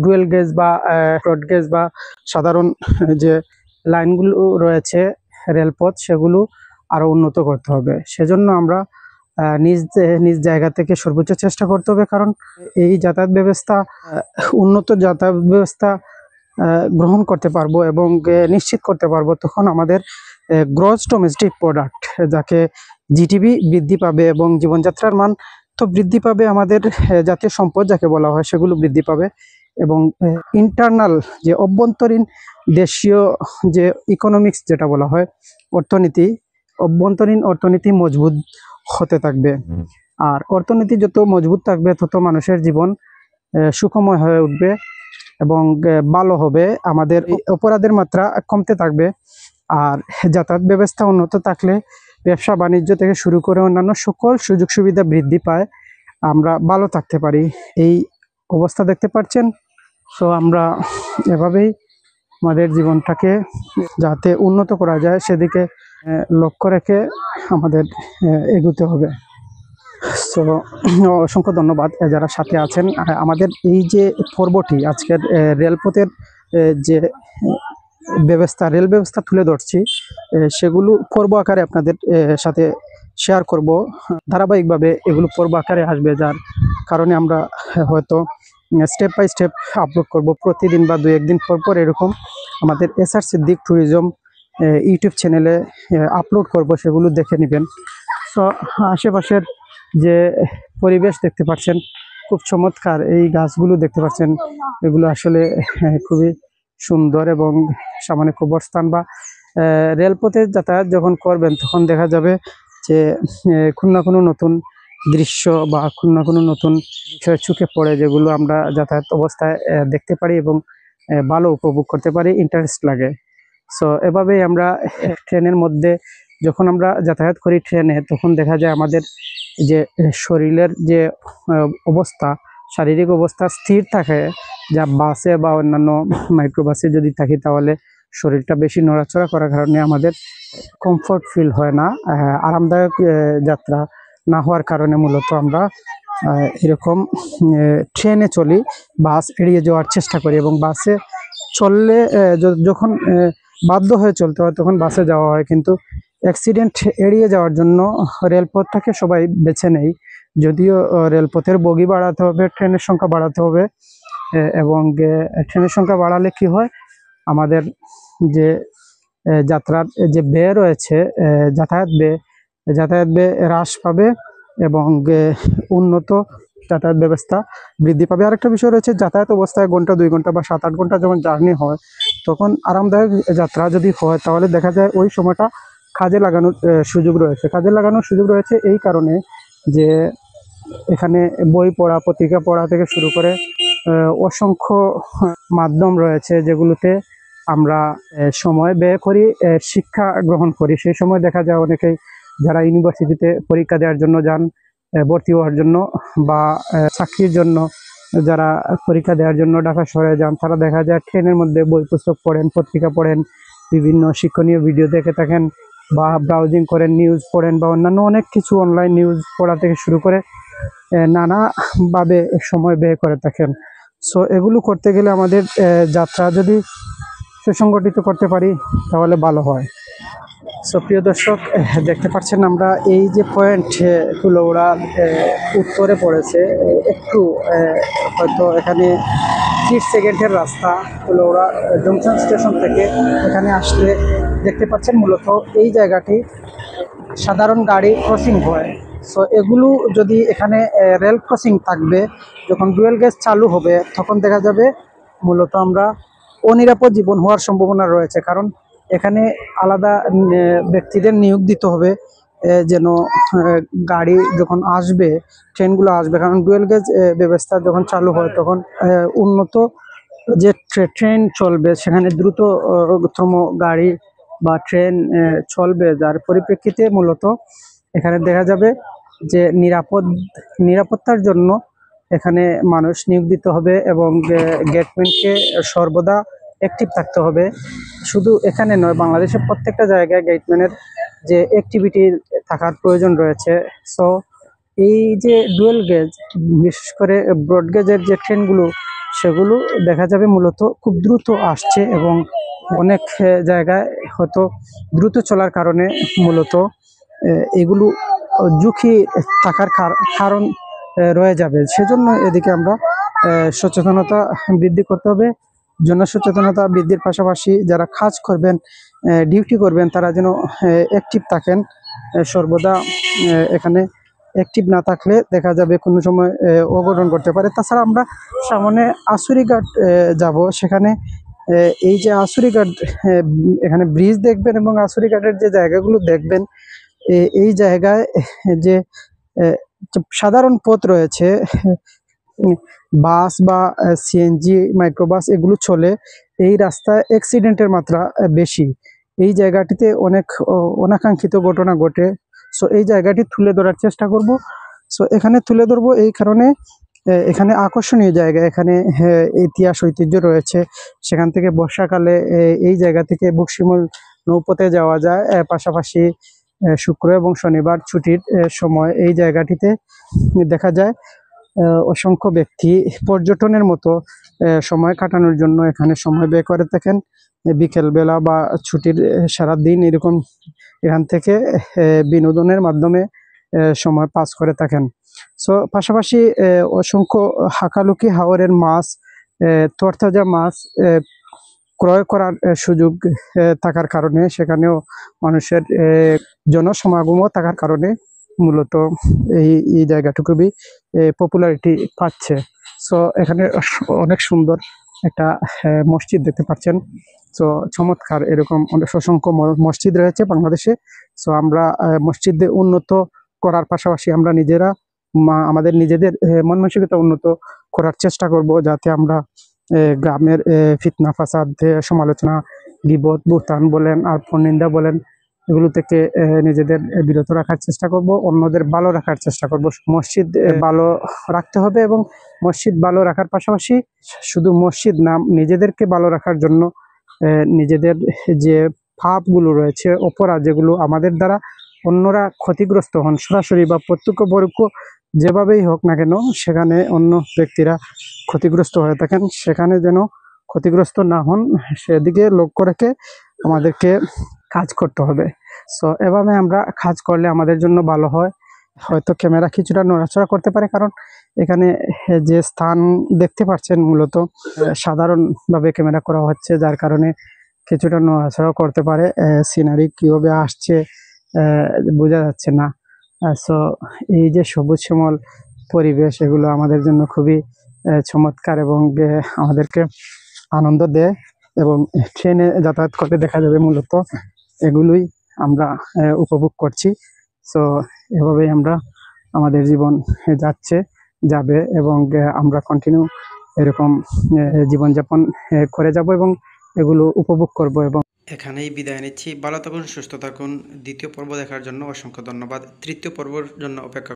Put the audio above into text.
Dual gauge বা broad gauge বা সাধারণ যে লাইনগুলো রয়েছে রেলপথ, সেগুলো আরো উন্নত করতে হবে। সেজন্য আমরা নিজ নিজ জায়গা থেকে সর্বোচ্চ চেষ্টা করতে হবে, কারণ এই যাতায়াত ব্যবস্থা উন্নত যাতায়াত ব্যবস্থা গ্রহণ করতে পারবো এবং নিশ্চিত করতে পারবো, তখন আমাদের গ্রস ডোমেস্টিক প্রোডাক্ট, যাকে জিডিপি বৃদ্ধি পাবে এবং জীবনযাত্রার মান তো বৃদ্ধি পাবে, আমাদের জাতীয় সম্পদ যাকে বলা হয় সেগুলো বৃদ্ধি পাবে এবং ইন্টারনাল যে অভ্যন্তরীণ দেশীয় যে ইকোনমিক্স যেটা বলা হয় অর্থনীতি, অভ্যন্তরীণ অর্থনীতি মজবুত হতে থাকবে। আর অর্থনীতি যত মজবুত থাকবে তত মানুষের জীবন সুখময় হয়ে উঠবে এবং ভালো হবে, আমাদের অপরাধের মাত্রা কমতে থাকবে। আর যাতায়াত ব্যবস্থা উন্নত থাকলে ব্যবসা বাণিজ্য থেকে শুরু করে অন্যান্য সকল সুযোগ সুবিধা বৃদ্ধি পায়, আমরা ভালো থাকতে পারি। এই অবস্থা দেখতে পাচ্ছেন। সো আমরা এভাবেই আমাদের জীবনটাকে যাতে উন্নত করা যায় সেদিকে লক্ষ্য রেখে আমাদের এগোতে হবে। সো অসংখ্য ধন্যবাদ যারা সাথে আছেন। আমাদের এই যে পর্বটি আজকের রেলপথের যে ব্যবস্থা, রেল ব্যবস্থা তুলে ধরছি, সেগুলো পর্ব আকারে আপনাদের সাথে শেয়ার করব। ধারাবাহিকভাবে এগুলো পর্ব আকারে আসবে, যার কারণে আমরা হয়তো স্টেপ বাই স্টেপ আপলোড করব প্রতিদিন বা 2-1 দিন পর পর। এরকম আমাদের এসআর সিদ্দিক ট্যুরিজম ইউটিউব চ্যানেলে আপলোড করব, সেগুলো দেখে নেবেন। তো আশেপাশের যে পরিবেশ দেখতে পাচ্ছেন খুব চমৎকার, এই গাছগুলো দেখতে পাচ্ছেন, এগুলো আসলে খুবই সুন্দর এবং সামান্য কবরস্থান বা রেলপথে যাতায়াত যখন করবেন তখন দেখা যাবে যে কোনো না কোনো নতুন দৃশ্য বা কোনো না কোনো নতুন বিষয় চোখে পড়ে, যেগুলো আমরা যাতায়াত অবস্থায় দেখতে পারি এবং ভালো উপভোগ করতে পারি, ইন্টারেস্ট লাগে। সো এভাবেই আমরা ট্রেনের মধ্যে যখন আমরা যাতায়াত করি ট্রেনে, তখন দেখা যায় আমাদের যে শরীরের যে অবস্থা, শারীরিক অবস্থা স্থির থাকে, যা বাসে বা অন্যান্য মাইক্রোবাসে যদি থাকি তাহলে শরীরটা বেশি নড়াচড়া করার কারণে আমাদের কমফোর্ট ফিল হয় না, আরামদায়ক যাত্রা না হওয়ার কারণে মূলত আমরা এরকম ট্রেনে চলি, বাস এড়িয়ে যাওয়ার চেষ্টা করি এবং বাসে চললে যখন বাধ্য হয়ে চলতে হয় তখন বাসে যাওয়া হয়। কিন্তু অ্যাক্সিডেন্ট এড়িয়ে যাওয়ার জন্য রেলপথটাকে সবাই বেছে নেয়, যদিও রেলপথের বগি বাড়াতে হবে, ট্রেনের সংখ্যা বাড়াতে হবে এবং ট্রেনের সংখ্যা বাড়ালে কি হয়, আমাদের যে যাত্রার যে ব্যয় রয়েছে, যাতায়াত ব্যয় হ্রাস পাবে এবং উন্নত যাতায়াত ব্যবস্থা বৃদ্ধি পাবে। আরেকটা বিষয় রয়েছে, যাতায়াত অবস্থায় ঘন্টা 2 ঘন্টা বা 7-8 ঘন্টা যখন জার্নি হয়, তখন আরামদায়ক যাত্রা যদি হয় তাহলে দেখা যায় ওই সময়টা কাজে লাগানোর সুযোগ রয়েছে এই কারণে যে এখানে বই পড়া, পত্রিকা পড়া থেকে শুরু করে অসংখ্য মাধ্যম রয়েছে যেগুলোতে আমরা সময় ব্যয় করি, শিক্ষা গ্রহণ করি। সেই সময় দেখা যায় অনেকেই যারা ইউনিভার্সিটিতে পরীক্ষা দেওয়ার জন্য যান, ভর্তি হওয়ার জন্য বা চাকরির জন্য যারা পরীক্ষা দেওয়ার জন্য ঢাকা শহরে যান, তারা দেখা যায় ট্রেনের মধ্যে বই পুস্তক পড়েন, পত্রিকা পড়েন, বিভিন্ন শিক্ষণীয় ভিডিও দেখে থাকেন বা ব্রাউজিং করেন, নিউজ পড়েন বা অন্যান্য অনেক কিছু অনলাইন নিউজ পড়া থেকে শুরু করে নানাভাবে সময় ব্যয় করে থাকেন। সো এগুলো করতে গেলে আমাদের যাত্রা যদি সুসংগঠিত করতে পারি তাহলে ভালো হয়। সো প্রিয় দর্শক, দেখতে পাচ্ছেন আমরা এই যে পয়েন্ট কুলৌড়া উত্তরে পড়েছে, একটু হয়তো এখানে 30 সেকেন্ডের রাস্তা কুলৌড়া জংশন স্টেশন থেকে এখানে আসলে দেখতে পাচ্ছেন মূলত এই জায়গাটি সাধারণ গাড়ি ক্রসিং হয়। সো এগুলো যদি এখানে রেল ক্রসিং থাকবে, যখন ডুয়েল গেজ চালু হবে তখন দেখা যাবে মূলত আমরা অনিরাপদ জীবন হওয়ার সম্ভাবনা রয়েছে, কারণ এখানে আলাদা ব্যক্তিদের নিয়োগ দিতে হবে যেন গাড়ি যখন আসবে, ট্রেনগুলো আসবে, কারণ ডুয়েল গেজ ব্যবস্থা যখন চালু হয় তখন উন্নত যে ট্রেন চলবে সেখানে দ্রুততম গাড়ি বা ট্রেন চলবে, যার পরিপ্রেক্ষিতে মূলত এখানে দেখা যাবে যে নিরাপত্তার জন্য এখানে মানুষ নিয়োগ দিতে হবে এবং গেটম্যানকে সর্বদা অ্যাক্টিভ থাকতে হবে। শুধু এখানে নয়, বাংলাদেশের প্রত্যেকটা জায়গায় গেটম্যানের যে অ্যাক্টিভিটি থাকার প্রয়োজন রয়েছে। সো এই যে ডুয়েল গেজ, বিশেষ করে ব্রড গেজের যে ট্রেনগুলো সেগুলো দেখা যাবে মূলত খুব দ্রুত আসছে এবং অনেক জায়গায় হয়তো দ্রুত চলার কারণে মূলত এগুলো ঝুঁকি থাকার কারণ রয়ে যাবে। সেজন্য এদিকে আমরা সচেতনতা বৃদ্ধি করতে হবে। জনসচেতনতা বৃদ্ধির পাশাপাশি যারা কাজ করবেন, ডিউটি করবেন, তারা যেন অ্যাক্টিভ থাকেন সর্বদা। এখানে অ্যাক্টিভ না থাকলে দেখা যাবে কোনো সময় অঘটন করতে পারে। তাছাড়া আমরা সামনে আশুরিঘাট যাব, সেখানে এই যে আশুরিঘাট, এখানে ব্রিজ দেখবেন এবং আশুরিঘাটের যে জায়গাগুলো দেখবেন, এই জায়গায় যে সাধারণ পথ রয়েছে, বাস বা সিএনজি, মাইক্রোবাস এগুলো চলে, এই রাস্তায় অ্যাক্সিডেন্টের মাত্রা বেশি। এই জায়গাটিতে অনেক অনাকাঙ্ক্ষিত ঘটনা ঘটে। সো এই জায়গাটি তুলে ধরার চেষ্টা করব। সো এখানে তুলে ধরবো এই কারণে, এখানে আকর্ষণীয় জায়গা, এখানে ইতিহাস ঐতিহ্য রয়েছে। সেখান থেকে বর্ষাকালে এই জায়গা থেকে বক্সিমূল নৌপথে যাওয়া যায়। পাশাপাশি শুক্র এবং শনিবার ছুটির সময় এই জায়গাটিতে দেখা যায় অসংখ্য ব্যক্তি পর্যটনের মতো সময় কাটানোর জন্য এখানে সময় ব্যয় করে থাকেন। বিকেলবেলা বা ছুটির সারাদিন এরকম এখান থেকে বিনোদনের মাধ্যমে সময় পাস করে থাকেন। সো পাশাপাশি অসংখ্য হাকালুকি হাওরের মাছ, তরতাজা মাছ ক্রয় করার সুযোগ থাকার কারণে, সেখানেও মানুষের জনসমাগমও থাকার কারণে মূলত এই জায়গাটা খুবই পপুলারিটি পাচ্ছে। সো এখানে অনেক সুন্দর একটা মসজিদ দেখতে পাচ্ছেন। সো চমৎকার এরকম অনেক অসংখ্য মসজিদ রয়েছে বাংলাদেশে। সো আমরা মসজিদ উন্নত করার পাশাপাশি আমরা নিজেরা আমাদের নিজেদের মন মানসিকতা উন্নত করার চেষ্টা করব, যাতে আমরা গ্রামের ফিতনা ফাসাদ, সমালোচনা, গীবত, বুহতান বলেন আর পরনিন্দা বলেন, এগুলো থেকে নিজেদের বিরত রাখার চেষ্টা করব, অন্যদের ভালো রাখার চেষ্টা করব। মসজিদ ভালো রাখতে হবে এবং মসজিদ ভালো রাখার পাশাপাশি শুধু মসজিদ না, নিজেদেরকে ভালো রাখার জন্য নিজেদের যে পাপগুলো রয়েছে, অপরাধ যেগুলো আমাদের দ্বারা অন্যরা ক্ষতিগ্রস্ত হন, সরাসরি বা প্রত্যক্ষ পরোক্ষ যেভাবেই হোক না কেন, সেখানে অন্য ব্যক্তিরা ক্ষতিগ্রস্ত হয়ে থাকেন, সেখানে যেন ক্ষতিগ্রস্ত না হন সেদিকে লক্ষ্য রেখে আমাদেরকে কাজ করতে হবে। সো এভাবে আমরা কাজ করলে আমাদের জন্য ভালো হয়। হয়তো ক্যামেরা কিছুটা নড়াচড়া করতে পারে, কারণ এখানে যে স্থান দেখতে পাচ্ছেন মূলত সাধারণভাবে ক্যামেরা করা হচ্ছে, যার কারণে কিছুটা নড়াচড়া করতে পারে। সিনারি কিভাবে আসছে বোঝা যাচ্ছে না। সো এই যে সবুজ শ্যামল পরিবেশ, এগুলো আমাদের জন্য খুবই চমৎকার এবং আমাদেরকে আনন্দ দেয়। এবং ট্রেনে যাতায়াত করতে দেখা যাবে মূলত এগুলোই আমরা উপভোগ করছি। সো এভাবেই আমরা আমাদের জীবন যাবে এবং আমরা কন্টিনিউ এরকম জীবনযাপন করে যাব এবং এগুলো উপভোগ করব। এবং এখানেই বিদায় নিচ্ছি। ভালো থাকুন, সুস্থ থাকুন। দ্বিতীয় পর্ব দেখার জন্য অসংখ্য ধন্যবাদ। তৃতীয় পর্বের জন্য অপেক্ষা